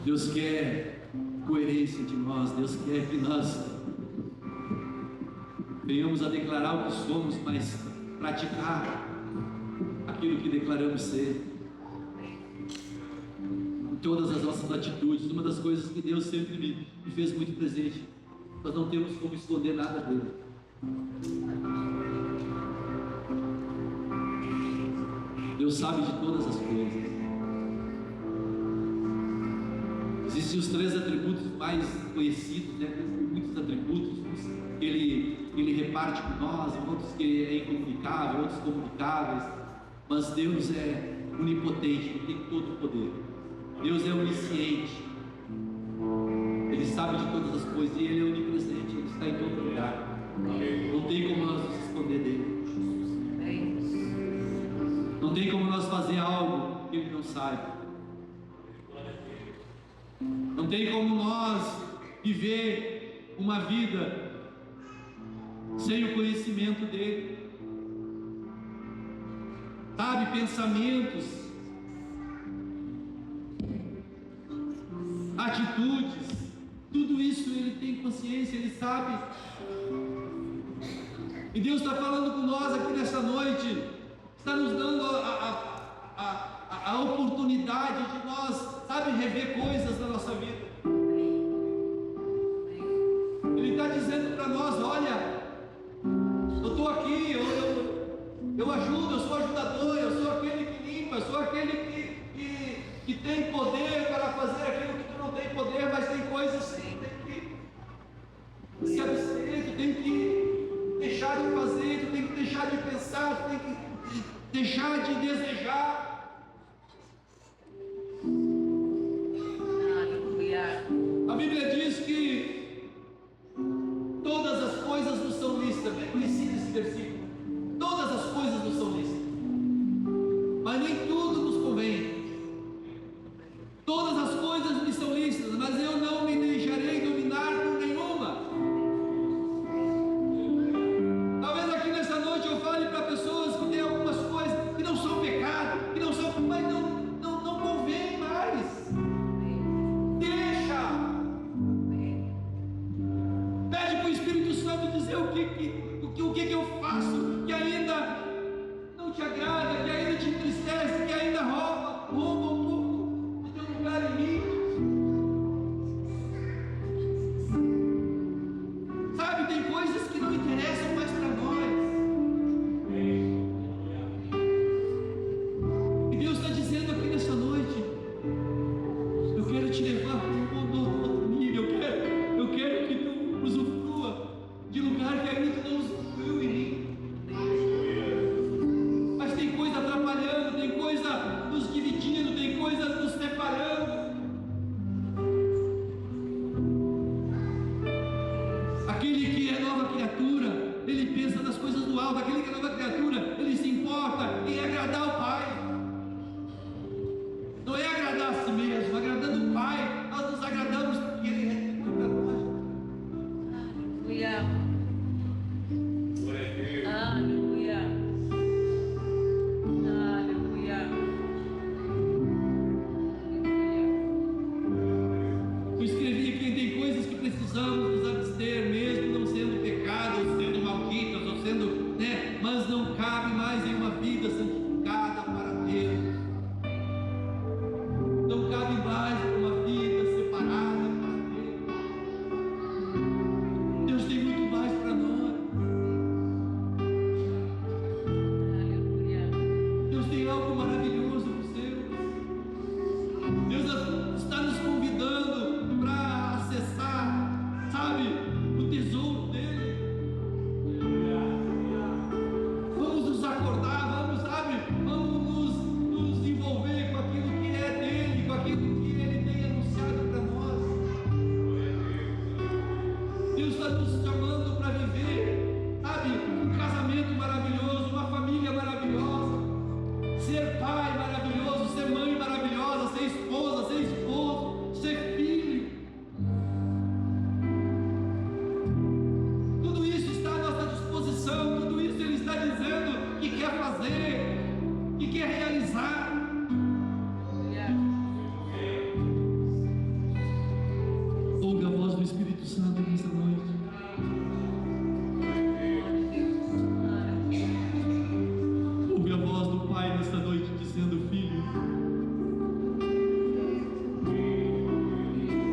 Deus quer coerência de nós. Deus quer que nós venhamos a declarar o que somos, mas praticar aquilo que declaramos ser em todas as nossas atitudes. Uma das coisas que Deus sempre me fez muito presente: nós não temos como esconder nada dele. Deus sabe de todas as coisas. Existem os 3 atributos mais conhecidos, né? Muitos atributos que ele reparte com nós, outros que é incomunicável, outros comunicáveis, mas Deus é onipotente, Ele tem todo o poder. Deus é onisciente, Ele sabe de todas as coisas, e Ele é onipresente, Ele está em todo lugar. Não tem como nós nos esconder dele. Não tem como nós fazer algo que Ele não saiba. Não tem como nós viver uma vida sem o conhecimento dele. Sabe, pensamentos, atitudes, tudo isso Ele tem consciência, Ele sabe. E Deus está falando com nós aqui nessa noite, está nos dando a oportunidade de nós, sabe, rever coisas na nossa vida. Ele está dizendo para nós: olha, eu estou aqui, eu ajudo, eu sou ajudador, eu sou aquele que limpa, eu sou aquele que tem poder para fazer aquilo que tu não tem poder, mas tem coisas que tem que se abster, tu tem que deixar de fazer, tu tem que deixar de pensar, tu tem que deixar de desejar. A Bíblia diz que todas as coisas nos são lícitas. Bem conhecido esse versículo. Todas as coisas nos são lícitas, mas nem tudo nos convém. Todas as coisas me são lícitas, mas eu não me deixarei dominar por nenhuma. Talvez aqui nessa noite eu fale para pessoas que têm algumas coisas que não são pecado, que não são, mas não convém mais. O que eu faço que ainda não te agrada, que ainda te entristece, que ainda rouba um pouco do teu lugar em mim. Sabe, tem coisas que não interessam mais para nós. E Deus está dizendo aqui nessa noite: eu quero te levar para um outro nível. Eu quero que tu usufrua de lugar que ainda tu não usufruiu em mim. Mas tem coisa atrapalhando, tem coisa nos dividindo, tem coisa nos separando. Aquele que é nova criatura, ele pensa nas coisas do alto. Aquele que é nova criatura, ele se importa em agradar o Pai. Não é agradar a si mesmo, agradando o Pai. Nós nos agradamos porque Ele retribuiu para nós. Aleluia. Aleluia. Eu escrevi aqui: tem coisas que precisamos nos abster, mesmo não sendo pecado, ou sendo malditas, ou sendo, mas não cabe mais em uma vida santificada para está nos chamando para viver, sabe, um casamento maravilhoso, uma família maravilhosa, ser pai maravilhoso, ser mãe maravilhosa, ser esposa, ser esposo, ser filho. Tudo isso está à nossa disposição, tudo isso Ele está dizendo que quer fazer, que quer realizar. Ouve a voz do Espírito Santo nessa noite. Ouve a voz do Pai nessa noite dizendo: filho,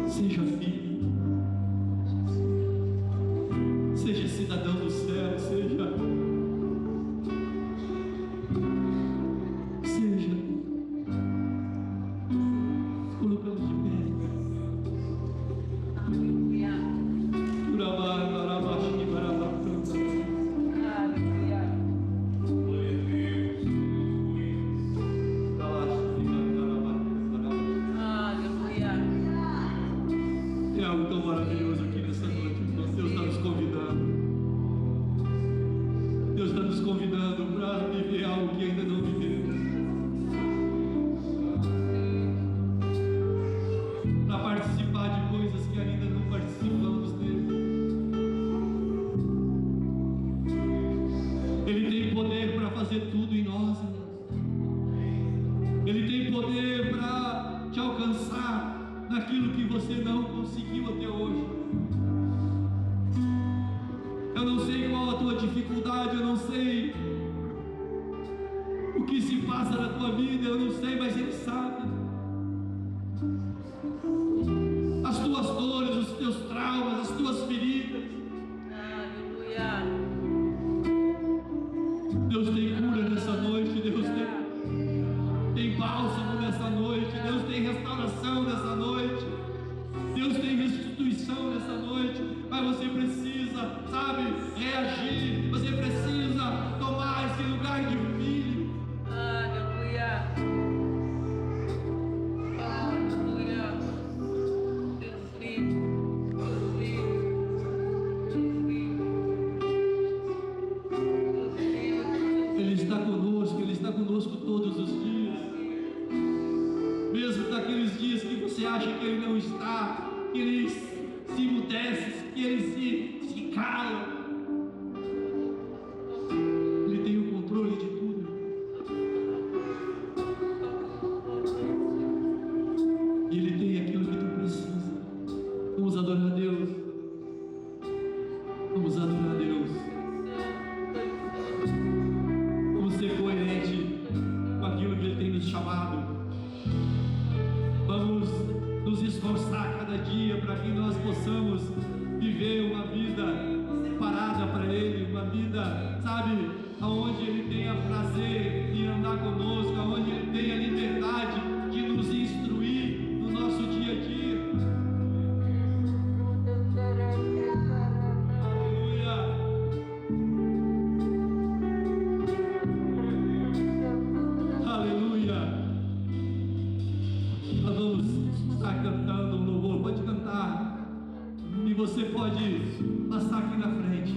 seja filho, seja cidadão do céu, seja colocamos de pé. É algo tão maravilhoso aqui nessa noite. Deus está nos convidando. Deus está nos convidando para viver algo que ainda não vivemos, para participar de coisas que ainda não participamos dele. Ele tem poder para fazer tudo em nós, irmãos. Ele tem poder para te alcançar naquilo que você não conseguiu até hoje. Eu não sei qual a tua dificuldade, eu não sei o que se passa na tua vida, eu não sei, mas Ele sabe. As tuas dores, os teus traumas, as tuas feridas. Aleluia. Deus tem cura nessa noite, Deus tem bálsamo nessa noite, Deus tem restauração nessa noite, Deus tem restituição nessa noite, mas você precisa, sabe, reagir, você precisa tomar esse lugar de filho. Aleluia. Aleluia. Deus vivo, Deus vivo, Deus vivo, Deus vivo. Ele está conosco todos os dias, mesmo naqueles dias que você acha que Ele não está, que Ele se emudece, que Ele se cala. Ele tem o controle de tudo. E Ele tem aquilo que tu precisa. Vamos adorar a Deus. Vamos adorar a Deus. Vamos ser coerentes com aquilo que Ele tem nos chamado. Vamos nos esforçar cada dia para que nós possamos viver uma vida separada para Ele, uma vida, sabe, onde Ele tenha prazer em andar conosco, onde Ele tenha liberdade de nos instruir no nosso dia a dia. Aleluia. Aleluia. Nós vamos estar cantando um louvor, pode cantar, e você pode passar aqui na frente.